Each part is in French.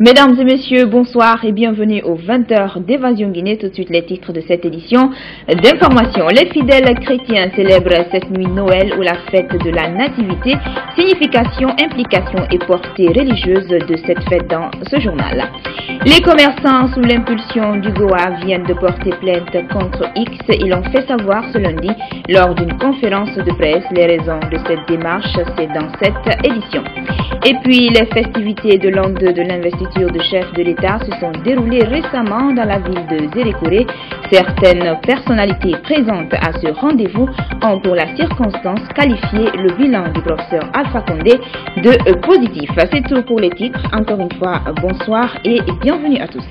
Mesdames et messieurs, bonsoir et bienvenue aux 20h d'Évasion Guinée. Tout de suite les titres de cette édition d'information. Les fidèles chrétiens célèbrent cette nuit Noël ou la fête de la Nativité. Signification, implication et portée religieuse de cette fête dans ce journal. Les commerçants sous l'impulsion du GOA viennent de porter plainte contre X. Ils l'ont fait savoir ce lundi lors d'une conférence de presse. Les raisons de cette démarche, c'est dans cette édition. Et puis les festivités de l'an 2 de l'investiture de chef de l'État se sont déroulées récemment dans la ville de Zérékoré. Certaines personnalités présentes à ce rendez-vous ont pour la circonstance qualifié le bilan du professeur Alpha Condé de positif. C'est tout pour les titres. Encore une fois, bonsoir et bienvenue à tous.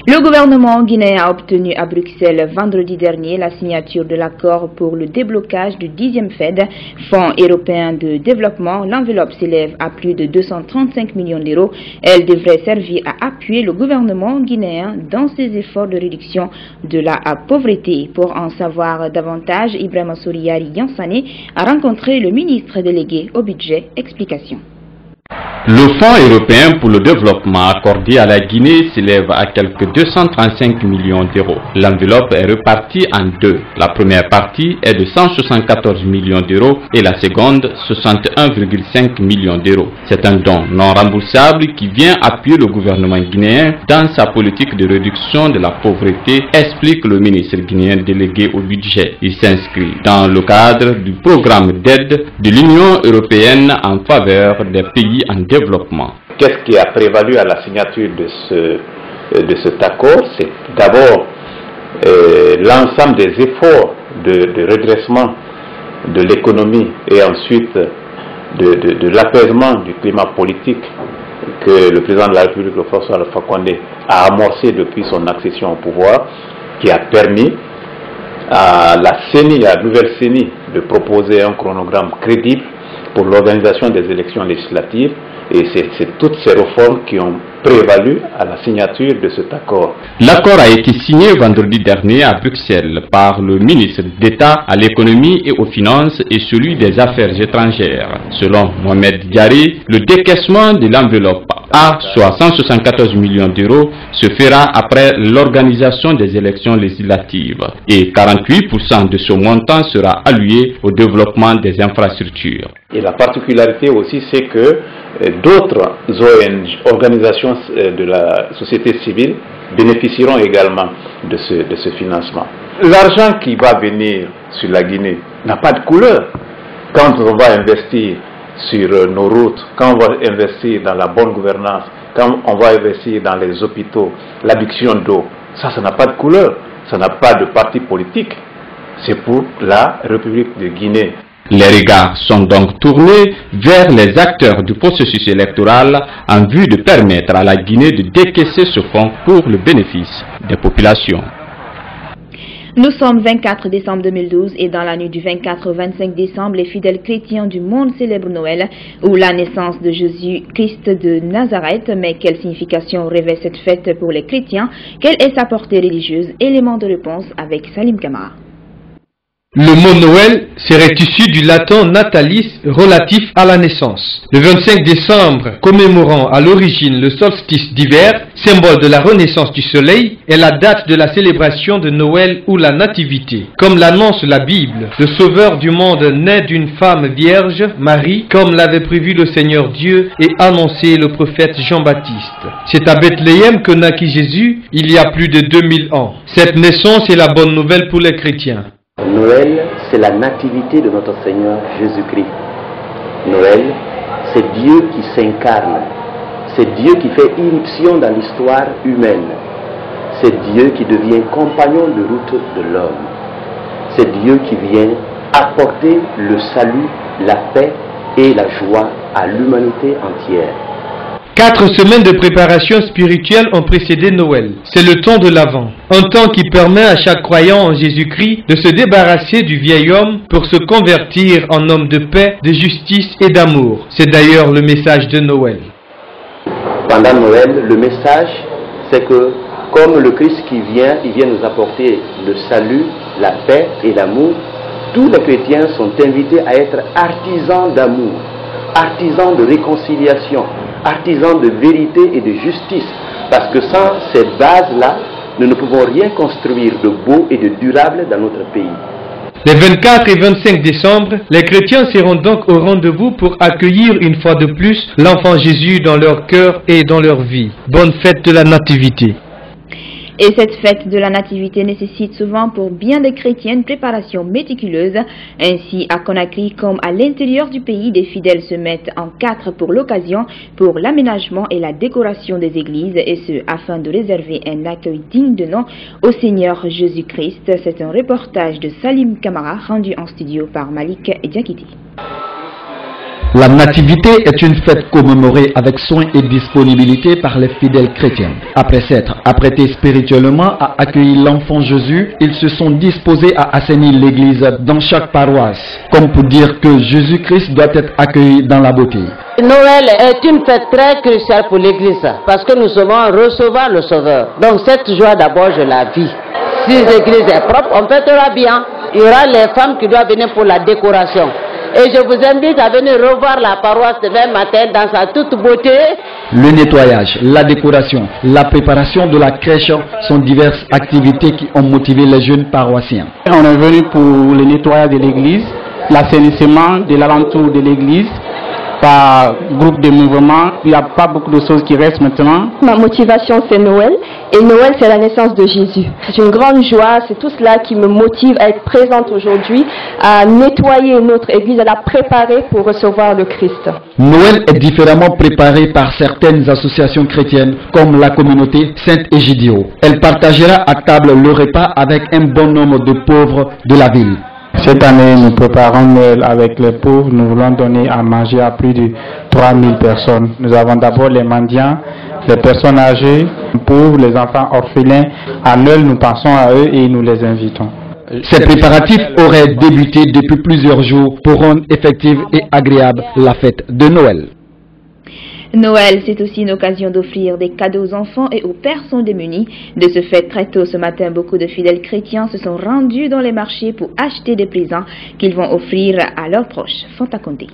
Le gouvernement guinéen a obtenu à Bruxelles vendredi dernier la signature de l'accord pour le déblocage du 10e FED, Fonds européen de développement. L'enveloppe s'élève à plus de 235 millions d'euros. Elle devrait servir à appuyer le gouvernement guinéen dans ses efforts de réduction de la pauvreté. Pour en savoir davantage, Ibrahima Souriari Yansane a rencontré le ministre délégué au budget. Explication. Le Fonds européen pour le développement accordé à la Guinée s'élève à quelques 235 millions d'euros. L'enveloppe est repartie en deux. La première partie est de 174 millions d'euros et la seconde 61,5 millions d'euros. C'est un don non remboursable qui vient appuyer le gouvernement guinéen dans sa politique de réduction de la pauvreté, explique le ministre guinéen délégué au budget. Il s'inscrit dans le cadre du programme d'aide de l'Union européenne en faveur des pays en développement. Qu'est-ce qui a prévalu à la signature de cet accord? C'est d'abord l'ensemble des efforts de redressement de l'économie et ensuite de l'apaisement du climat politique que le président de la République, le François Alpha Condé, a amorcé depuis son accession au pouvoir, qui a permis à la CENI, à la nouvelle CENI, de proposer un chronogramme crédible pour l'organisation des élections législatives. Et c'est toutes ces réformes qui ont prévalu à la signature de cet accord. L'accord a été signé vendredi dernier à Bruxelles par le ministre d'État à l'économie et aux finances et celui des affaires étrangères. Selon Mohamed Diaré, le décaissement de l'enveloppe A, soit 174 millions d'euros, se fera après l'organisation des élections législatives et 48% de ce montant sera alloué au développement des infrastructures. Et la particularité aussi, c'est que d'autres ONG, organisations de la société civile, bénéficieront également de ce financement. L'argent qui va venir sur la Guinée n'a pas de couleur. Quand on va investir sur nos routes, quand on va investir dans la bonne gouvernance, quand on va investir dans les hôpitaux, l'adduction d'eau, ça n'a pas de couleur, ça n'a pas de parti politique. C'est pour la République de Guinée. Les regards sont donc tournés vers les acteurs du processus électoral en vue de permettre à la Guinée de décaisser ce fonds pour le bénéfice des populations. Nous sommes 24 décembre 2012 et dans la nuit du 24 au 25 décembre, les fidèles chrétiens du monde célèbrent Noël ou la naissance de Jésus-Christ de Nazareth. Mais quelle signification revêt cette fête pour les chrétiens? Quelle est sa portée religieuse? Élément de réponse avec Salim Kamara. Le mot Noël serait issu du latin natalis relatif à la naissance. Le 25 décembre, commémorant à l'origine le solstice d'hiver, symbole de la renaissance du soleil, est la date de la célébration de Noël ou la nativité. Comme l'annonce la Bible, le sauveur du monde naît d'une femme vierge, Marie, comme l'avait prévu le Seigneur Dieu et annoncé le prophète Jean-Baptiste. C'est à Bethléem que naquit Jésus il y a plus de 2000 ans. Cette naissance est la bonne nouvelle pour les chrétiens. Noël, c'est la nativité de notre Seigneur Jésus-Christ. Noël, c'est Dieu qui s'incarne. C'est Dieu qui fait irruption dans l'histoire humaine. C'est Dieu qui devient compagnon de route de l'homme. C'est Dieu qui vient apporter le salut, la paix et la joie à l'humanité entière. 4 semaines de préparation spirituelle ont précédé Noël. C'est le temps de l'Avent, un temps qui permet à chaque croyant en Jésus-Christ de se débarrasser du vieil homme pour se convertir en homme de paix, de justice et d'amour. C'est d'ailleurs le message de Noël. Pendant Noël, le message, c'est que comme le Christ qui vient, il vient nous apporter le salut, la paix et l'amour. Tous les chrétiens sont invités à être artisans d'amour, artisans de réconciliation, artisans de vérité et de justice. Parce que sans ces bases-là, nous ne pouvons rien construire de beau et de durable dans notre pays. Les 24 et 25 décembre, les chrétiens seront donc au rendez-vous pour accueillir une fois de plus l'enfant Jésus dans leur cœur et dans leur vie. Bonne fête de la Nativité. Et cette fête de la Nativité nécessite souvent pour bien des chrétiens une préparation méticuleuse. Ainsi, à Conakry comme à l'intérieur du pays, des fidèles se mettent en quatre pour l'occasion, pour l'aménagement et la décoration des églises, et ce, afin de réserver un accueil digne de nom au Seigneur Jésus-Christ. C'est un reportage de Salim Kamara rendu en studio par Malik Diakiti. La Nativité est une fête commémorée avec soin et disponibilité par les fidèles chrétiens. Après s'être apprêtés spirituellement à accueillir l'enfant Jésus, ils se sont disposés à assainir l'église dans chaque paroisse, comme pour dire que Jésus-Christ doit être accueilli dans la beauté. Noël est une fête très cruciale pour l'église parce que nous devons recevoir le Sauveur. Donc cette joie d'abord je la vis. Si l'église est propre, on fêtera bien. Il y aura les femmes qui doivent venir pour la décoration. Et je vous invite à venir revoir la paroisse demain matin dans sa toute beauté. Le nettoyage, la décoration, la préparation de la crèche sont diverses activités qui ont motivé les jeunes paroissiens. On est venu pour le nettoyage de l'église, l'assainissement de l'alentour de l'église, par groupe de mouvement. Il n'y a pas beaucoup de choses qui restent maintenant. Ma motivation c'est Noël, et Noël c'est la naissance de Jésus. C'est une grande joie, c'est tout cela qui me motive à être présente aujourd'hui, à nettoyer notre église, à la préparer pour recevoir le Christ. Noël est différemment préparé par certaines associations chrétiennes comme la communauté Saint-Égidio. Elle partagera à table le repas avec un bon nombre de pauvres de la ville. Cette année, nous préparons Noël avec les pauvres. Nous voulons donner à manger à plus de 3000 personnes. Nous avons d'abord les mendiants, les personnes âgées, les pauvres, les enfants orphelins. À Noël, nous pensons à eux et nous les invitons. Ces préparatifs auraient débuté depuis plusieurs jours pour rendre effective et agréable la fête de Noël. Noël, c'est aussi une occasion d'offrir des cadeaux aux enfants et aux personnes démunies. De ce fait, très tôt ce matin, beaucoup de fidèles chrétiens se sont rendus dans les marchés pour acheter des présents qu'ils vont offrir à leurs proches. Fanta Conté.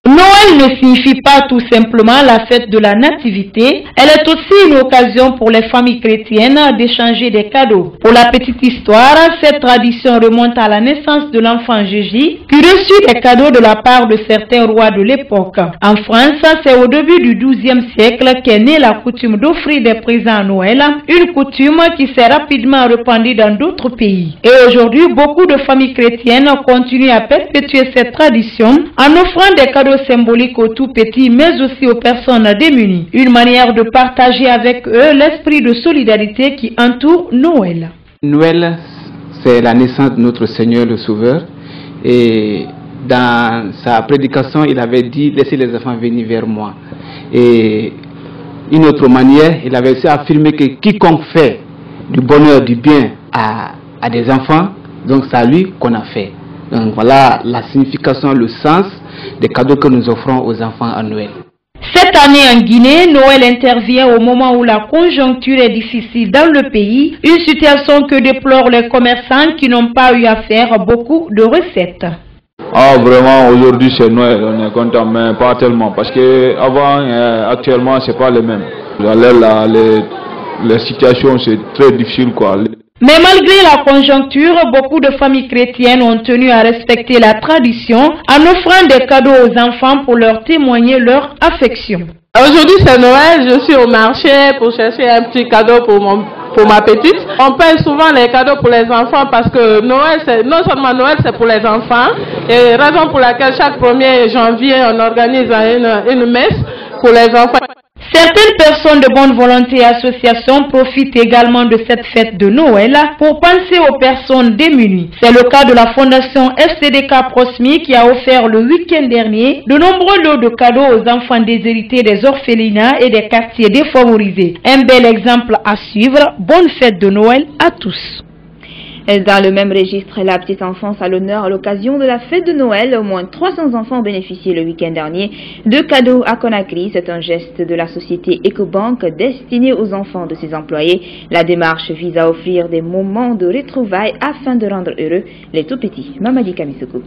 Noël ne signifie pas tout simplement la fête de la Nativité, elle est aussi une occasion pour les familles chrétiennes d'échanger des cadeaux. Pour la petite histoire, cette tradition remonte à la naissance de l'enfant Jésus qui reçut des cadeaux de la part de certains rois de l'époque. En France, c'est au début du XIIe siècle qu'est née la coutume d'offrir des présents à Noël, une coutume qui s'est rapidement répandue dans d'autres pays. Et aujourd'hui, beaucoup de familles chrétiennes continuent à perpétuer cette tradition en offrant des cadeaux symbolique aux tout petits mais aussi aux personnes démunies. Une manière de partager avec eux l'esprit de solidarité qui entoure Noël. Noël, c'est la naissance de notre Seigneur le Sauveur, et dans sa prédication, il avait dit « Laissez les enfants venir vers moi ». Et une autre manière, il avait aussi affirmé que quiconque fait du bonheur, du bien à des enfants, donc c'est à lui qu'on a fait. Donc voilà la signification, le sens des cadeaux que nous offrons aux enfants à Noël. Cette année en Guinée, Noël intervient au moment où la conjoncture est difficile dans le pays, une situation que déplorent les commerçants qui n'ont pas eu à faire beaucoup de recettes. Ah vraiment, aujourd'hui c'est Noël, on est content, mais pas tellement, parce que avant, actuellement c'est pas les mêmes. Les situations c'est très difficile quoi. Mais malgré la conjoncture, beaucoup de familles chrétiennes ont tenu à respecter la tradition en offrant des cadeaux aux enfants pour leur témoigner leur affection. Aujourd'hui c'est Noël, je suis au marché pour chercher un petit cadeau pour ma petite. On paye souvent les cadeaux pour les enfants parce que Noël, non seulement Noël c'est pour les enfants, et raison pour laquelle chaque 1er janvier on organise une messe pour les enfants. Certaines personnes de bonne volonté et associations profitent également de cette fête de Noël pour penser aux personnes démunies. C'est le cas de la fondation FCDK Prosmi qui a offert le week-end dernier de nombreux lots de cadeaux aux enfants déshérités des orphelinats et des quartiers défavorisés. Un bel exemple à suivre. Bonne fête de Noël à tous. Dans le même registre, la petite enfance à l'honneur à l'occasion de la fête de Noël. Au moins 300 enfants ont bénéficié le week-end dernier de cadeaux à Conakry. C'est un geste de la société EcoBank destiné aux enfants de ses employés. La démarche vise à offrir des moments de retrouvailles afin de rendre heureux les tout-petits. Mamadi Kamisoko.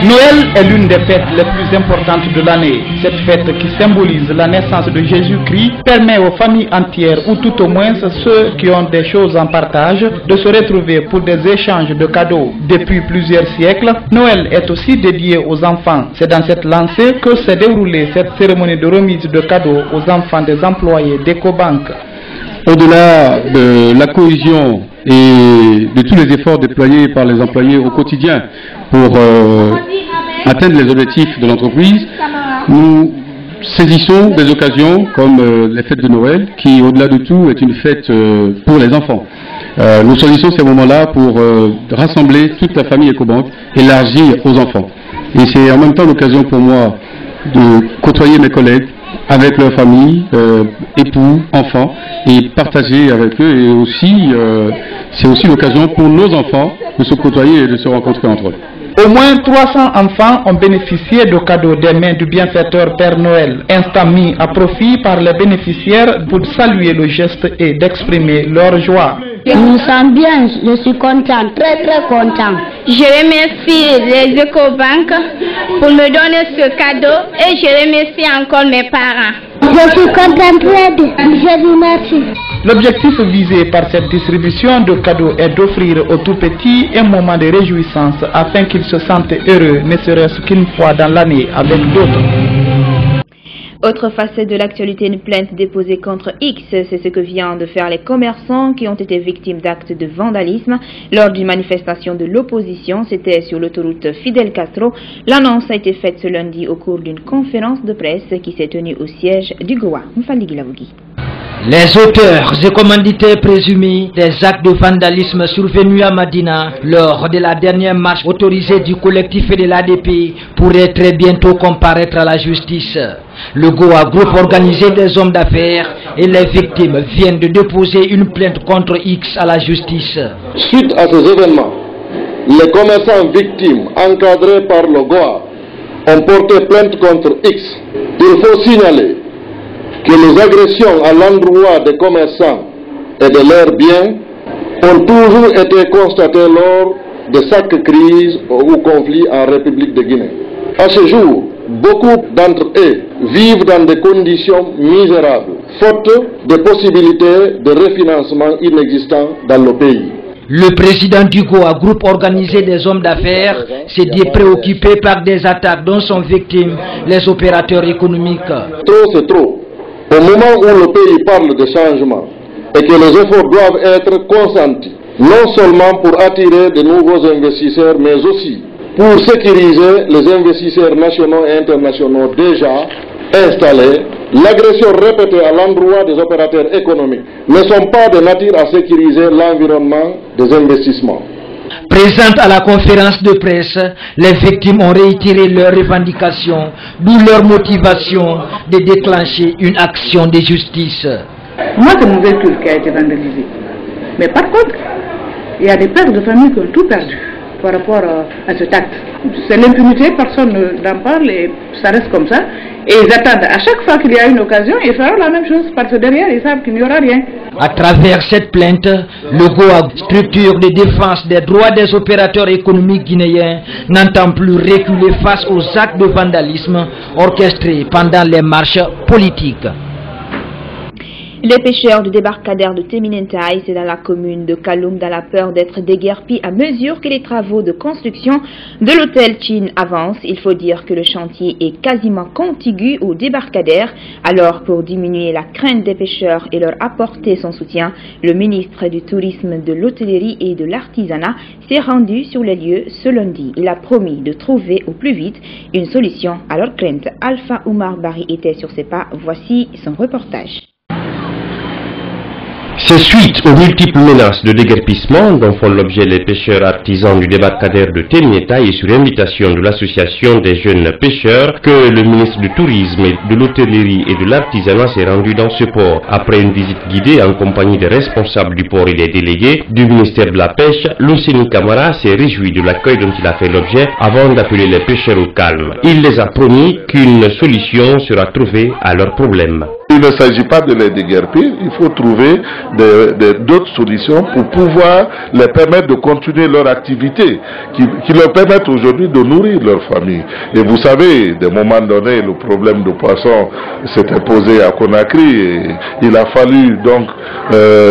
Noël est l'une des fêtes les plus importantes de l'année. Cette fête qui symbolise la naissance de Jésus-Christ permet aux familles entières, ou tout au moins ceux qui ont des choses en partage, de se retrouver pour des échanges de cadeaux. Depuis plusieurs siècles, Noël est aussi dédié aux enfants. C'est dans cette lancée que s'est déroulée cette cérémonie de remise de cadeaux aux enfants des employés d'Ecobank. Au-delà de la cohésion et de tous les efforts déployés par les employés au quotidien pour atteindre les objectifs de l'entreprise, nous saisissons des occasions comme les fêtes de Noël, qui au-delà de tout est une fête pour les enfants. Nous saisissons ces moments-là pour rassembler toute la famille Ecobank, élargir aux enfants. Et c'est en même temps l'occasion pour moi de côtoyer mes collègues avec leur famille, époux, enfants, et partager avec eux. Et aussi, c'est aussi l'occasion pour nos enfants de se côtoyer et de se rencontrer entre eux. Au moins 300 enfants ont bénéficié de cadeaux des mains du bienfaiteur Père Noël, instant mis à profit par les bénéficiaires pour saluer le geste et d'exprimer leur joie. Je me sens bien, je suis content, très content. Je remercie les Ecobank pour me donner ce cadeau et je remercie encore mes parents. Je suis content, très bien, je vous remercie. L'objectif visé par cette distribution de cadeaux est d'offrir aux tout petits un moment de réjouissance afin qu'ils se sentent heureux, ne serait-ce qu'une fois dans l'année avec d'autres. Autre facette de l'actualité, une plainte déposée contre X, c'est ce que viennent de faire les commerçants qui ont été victimes d'actes de vandalisme lors d'une manifestation de l'opposition. C'était sur l'autoroute Fidel Castro. L'annonce a été faite ce lundi au cours d'une conférence de presse qui s'est tenue au siège du GOA. Les auteurs et commanditaires présumés des actes de vandalisme survenus à Madina lors de la dernière marche autorisée du collectif et de l'ADP pourraient très bientôt comparaître à la justice. Le GOA, groupe organisé des hommes d'affaires, et les victimes viennent de déposer une plainte contre X à la justice. Suite à ces événements, les commerçants victimes encadrés par le GOA ont porté plainte contre X. Il faut signaler que les agressions à l'endroit des commerçants et de leurs biens ont toujours été constatées lors de chaque crise ou conflit en République de Guinée. À ce jour, beaucoup d'entre eux vivent dans des conditions misérables, faute de possibilités de refinancement inexistantes dans le pays. Le président du GOA, groupe organisé des hommes d'affaires, s'est dit préoccupé par des attaques dont sont victimes les opérateurs économiques. Trop, c'est trop. Au moment où le pays parle de changement et que les efforts doivent être consentis, non seulement pour attirer de nouveaux investisseurs, mais aussi pour sécuriser les investisseurs nationaux et internationaux déjà installés, l'agression répétée à l'endroit des opérateurs économiques ne sont pas de nature à sécuriser l'environnement des investissements. Présentes à la conférence de presse, les victimes ont réitéré leurs revendications, d'où leur motivation de déclencher une action de justice. Moi, c'est mon véhicule qui a été vandalisé. Mais par contre, il y a des pères de famille qui ont tout perdu par rapport à cet acte. C'est l'impunité, personne n'en parle et ça reste comme ça. Et ils attendent à chaque fois qu'il y a une occasion, ils feront la même chose parce que derrière ils savent qu'il n'y aura rien. À travers cette plainte, le GOA, structure de défense des droits des opérateurs économiques guinéens, n'entend plus reculer face aux actes de vandalisme orchestrés pendant les marches politiques. Les pêcheurs du débarcadère de Teminentaï, c'est dans la commune de Kaloum, dans la peur d'être déguerpis à mesure que les travaux de construction de l'hôtel Chin avancent. Il faut dire que le chantier est quasiment contigu au débarcadère. Alors, pour diminuer la crainte des pêcheurs et leur apporter son soutien, le ministre du Tourisme, de l'Hôtellerie et de l'Artisanat s'est rendu sur les lieux ce lundi. Il a promis de trouver au plus vite une solution à leur crainte. Alpha Oumar Bari était sur ses pas. Voici son reportage. C'est suite aux multiples menaces de déguerpissement dont font l'objet les pêcheurs artisans du débarcadère de Teminentaï et sur invitation de l'association des jeunes pêcheurs que le ministre du Tourisme, de l'Hôtellerie et de l'Artisanat s'est rendu dans ce port. Après une visite guidée en compagnie des responsables du port et des délégués du ministère de la Pêche, Luceni Camara s'est réjoui de l'accueil dont il a fait l'objet avant d'appeler les pêcheurs au calme. Il les a promis qu'une solution sera trouvée à leurs problèmes. Il ne s'agit pas de les déguerpir, il faut trouver d'autres solutions pour pouvoir les permettre de continuer leur activité, qui leur permettent aujourd'hui de nourrir leur famille. Et vous savez, d'un moment donné, le problème de poisson s'était posé à Conakry et il a fallu donc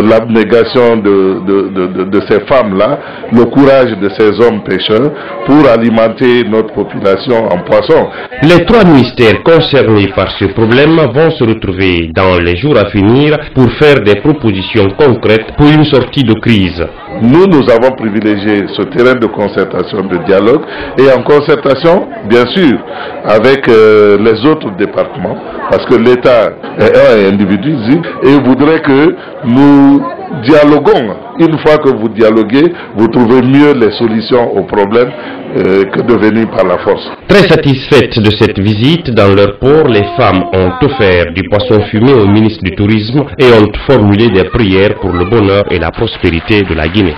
l'abnégation de ces femmes-là, le courage de ces hommes pêcheurs pour alimenter notre population en poisson. Les trois ministères concernés par ce problème vont se retrouver dans les jours à venir pour faire des propositions concrètes pour une sortie de crise. Nous avons privilégié ce terrain de concertation, de dialogue et en concertation, bien sûr, avec les autres départements, parce que l'État est un individu et voudrait que nous dialoguons. Une fois que vous dialoguez, vous trouvez mieux les solutions aux problèmes que de venir par la force. Très satisfaites de cette visite, dans leur port, les femmes ont offert du poisson fumé au ministre du Tourisme et ont formulé des prières pour le bonheur et la prospérité de la Guinée.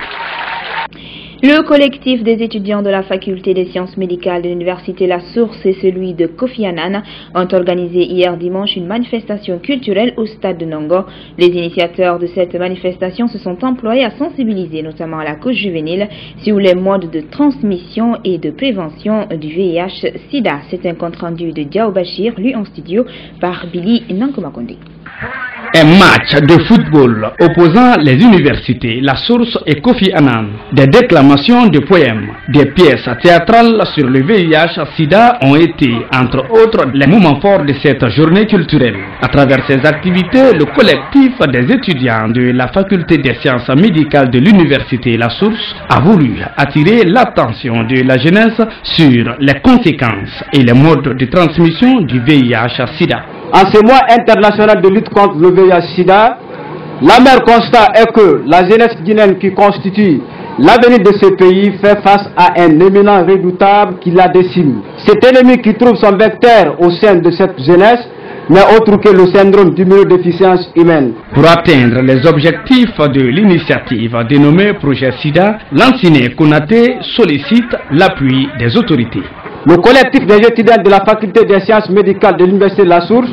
Le collectif des étudiants de la faculté des sciences médicales de l'université La Source et celui de Kofi Annan ont organisé hier dimanche une manifestation culturelle au stade de Nongo. Les initiateurs de cette manifestation se sont employés à sensibiliser notamment la couche juvénile sur les modes de transmission et de prévention du VIH-Sida. C'est un compte rendu de Diao Bachir, lu en studio par Billy Nankomakonde. Un match de football opposant les universités La Source et Kofi Annan. Des déclamations de poèmes, des pièces théâtrales sur le VIH-Sida ont été, entre autres, les moments forts de cette journée culturelle. À travers ces activités, le collectif des étudiants de la faculté des sciences médicales de l'université La Source a voulu attirer l'attention de la jeunesse sur les conséquences et les modes de transmission du VIH-Sida. En ce mois international de lutte contre le VIH-Sida, l'amer constat est que la jeunesse guinéenne qui constitue l'avenir de ce pays fait face à un éminent redoutable qui la décime. Cet ennemi qui trouve son vecteur au sein de cette jeunesse n'est autre que le syndrome d'immunodéficience humaine. Pour atteindre les objectifs de l'initiative dénommée Projet SIDA, Lansine Konaté sollicite l'appui des autorités. Le collectif des étudiants de la faculté des sciences médicales de l'université de La Source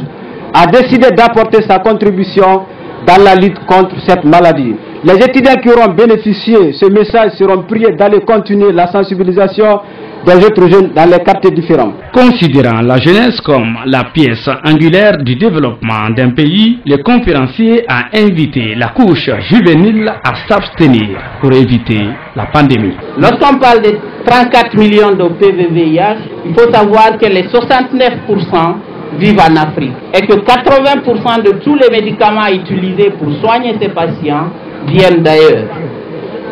a décidé d'apporter sa contribution dans la lutte contre cette maladie. Les étudiants qui auront bénéficié de ce message seront priés d'aller continuer la sensibilisation des autres jeunes dans les quartiers différents. Considérant la jeunesse comme la pièce angulaire du développement d'un pays, le conférencier a invité la couche juvénile à s'abstenir pour éviter la pandémie. Lorsqu'on parle de 34 millions de PVVIH, il faut savoir que les 69% vivent en Afrique et que 80% de tous les médicaments utilisés pour soigner ces patients viennent d'ailleurs.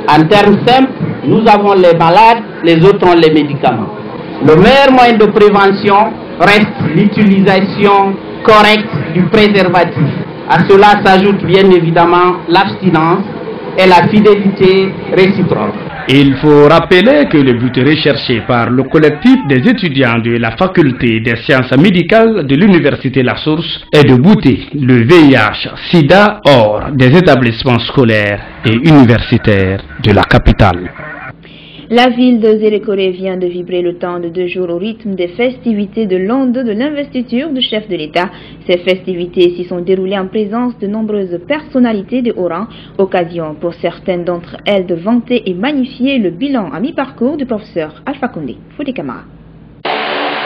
En termes simples, nous avons les malades, les autres ont les médicaments. Le meilleur moyen de prévention reste l'utilisation correcte du préservatif. À cela s'ajoute bien évidemment l'abstinence et la fidélité réciproque. Il faut rappeler que le but recherché par le collectif des étudiants de la faculté des sciences médicales de l'université La Source est de bouter le VIH-Sida hors des établissements scolaires et universitaires de la capitale. La ville de Zérékoré vient de vibrer le temps de 2 jours au rythme des festivités de l'onde de l'investiture du chef de l'État. Ces festivités s'y sont déroulées en présence de nombreuses personnalités de haut rang, occasion pour certaines d'entre elles de vanter et magnifier le bilan à mi-parcours du professeur Alpha Condé. Fouté Camara.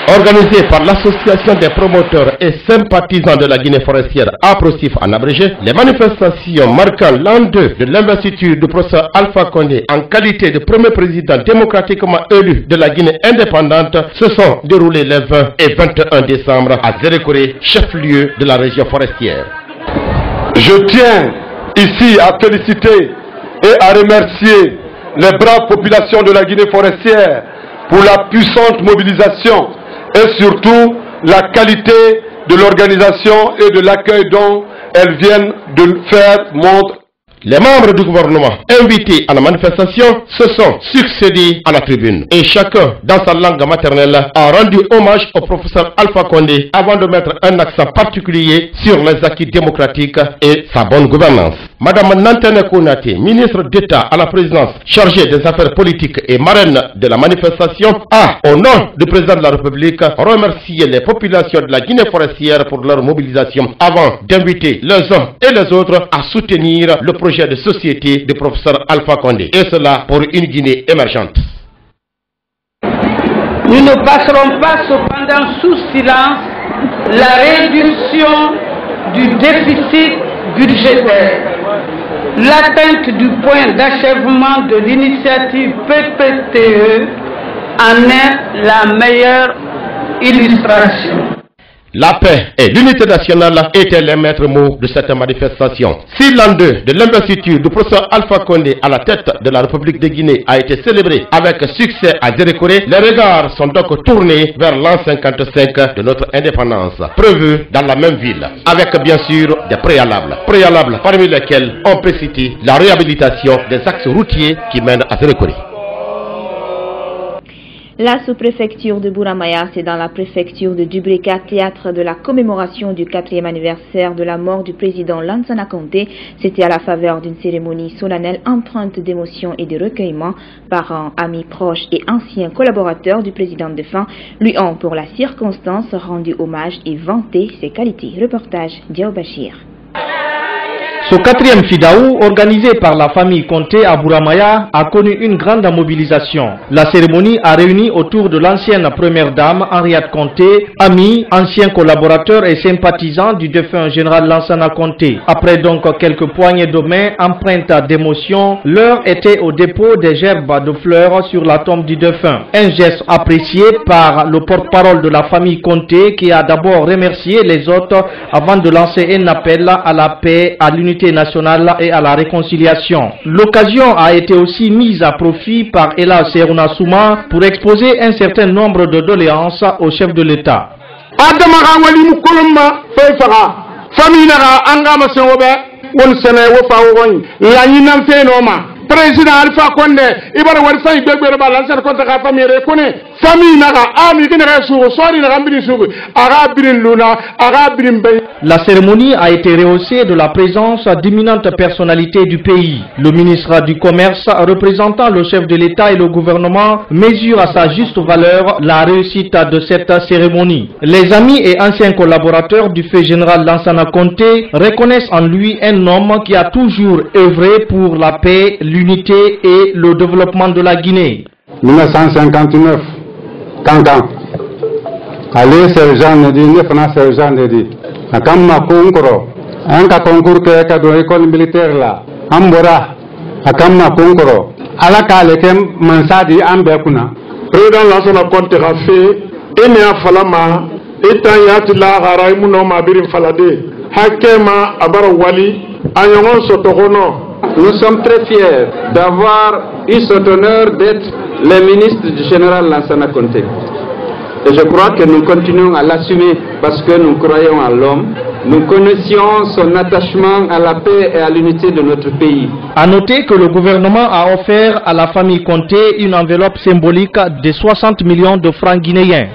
Organisé par l'association des promoteurs et sympathisants de la Guinée forestière APROSIF en abrégé, les manifestations marquant l'an 2 de l'investiture du professeur Alpha Condé en qualité de premier président démocratiquement élu de la Guinée indépendante se sont déroulées les 20 et 21 décembre à Zérékoré, chef-lieu de la région forestière. Je tiens ici à féliciter et à remercier les braves populations de la Guinée forestière pour la puissante mobilisation et surtout la qualité de l'organisation et de l'accueil dont elles viennent de faire montre. Les membres du gouvernement invités à la manifestation se sont succédés à la tribune et chacun, dans sa langue maternelle, a rendu hommage au professeur Alpha Condé avant de mettre un accent particulier sur les acquis démocratiques et sa bonne gouvernance. Madame Nantene Konate, ministre d'État à la présidence chargée des affaires politiques et marraine de la manifestation, a, au nom du président de la République, remercié les populations de la Guinée forestière pour leur mobilisation avant d'inviter les uns et les autres à soutenir le projet de société du professeur Alpha Condé, et cela pour une Guinée émergente. Nous ne passerons pas cependant sous silence la réduction du déficit budgétaire. L'atteinte du point d'achèvement de l'initiative PPTE en est la meilleure illustration. La paix et l'unité nationale étaient les maîtres mots de cette manifestation. Si l'an 2 de l'investiture du professeur Alpha Condé à la tête de la République de Guinée a été célébré avec succès à Zérékoré, les regards sont donc tournés vers l'an 55 de notre indépendance, prévu dans la même ville, avec bien sûr des préalables. Préalables parmi lesquels on peut citer la réhabilitation des axes routiers qui mènent à Zérékoré. La sous-préfecture de Bouramaya, c'est dans la préfecture de Dubrika, théâtre de la commémoration du 4e anniversaire de la mort du président Lansana Conté. C'était à la faveur d'une cérémonie solennelle empreinte d'émotion et de recueillement. Parents, amis proches et anciens collaborateurs du président défunt lui ont, pour la circonstance, rendu hommage et vanté ses qualités. Reportage Diao Bachir. Ce 4e Fidaou, organisé par la famille Conté à Bouramaya, a connu une grande mobilisation. La cérémonie a réuni autour de l'ancienne première dame Henriette Conté, amis, anciens collaborateurs et sympathisants du défunt général Lansana Conté. Après donc quelques poignées de main empreintes d'émotion, l'heure était au dépôt des gerbes de fleurs sur la tombe du défunt. Un geste apprécié par le porte-parole de la famille Conté qui a d'abord remercié les autres avant de lancer un appel à la paix, à l'unité nationale et à la réconciliation. L'occasion a été aussi mise à profit par Ela Serouna Souma pour exposer un certain nombre de doléances au chef de l'État. Président Alpha Condé, Ibar Warsa, Ibebe Balancer contre la famille reconnaît. Famille Naga, Ami Generation, Sori Nagambri Sugu, Arabin Luna, Arabin Bay. La cérémonie a été rehaussée de la présence d'imminentes personnalités du pays. Le ministre du Commerce, représentant le chef de l'État et le gouvernement, mesure à sa juste valeur la réussite de cette cérémonie. Les amis et anciens collaborateurs du fait général Lansana Conté reconnaissent en lui un homme qui a toujours œuvré pour la paix, l'unité et le développement de la Guinée. 1959, Kankan. Allez, sergent ne dit, ne sergent ne dit. Akamma Kunkoro, un concours que est l'école militaire là. Ambora, Akamma Kunkoro. Alaka lekem mansadi ambekuna. Président Lansana Conté a fait, Ene Falama, Etan Yatila Haraimuno Mabirin Falade, Hakema Abara Wali, Ayon Sotogono. Nous sommes très fiers d'avoir eu cet honneur d'être les ministres du général Lansana Conté. Et je crois que nous continuons à l'assumer parce que nous croyons en l'homme. Nous connaissions son attachement à la paix et à l'unité de notre pays. A noter que le gouvernement a offert à la famille Conté une enveloppe symbolique de 60 millions de francs guinéens.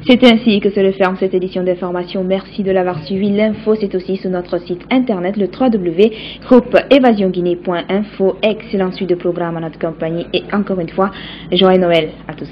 C'est ainsi que se referme cette édition d'information. Merci de l'avoir suivi. L'info, c'est aussi sur notre site internet, le www.groupeevasionguinée.info. Excellente suite de programme à notre compagnie et encore une fois, joyeux Noël à tous.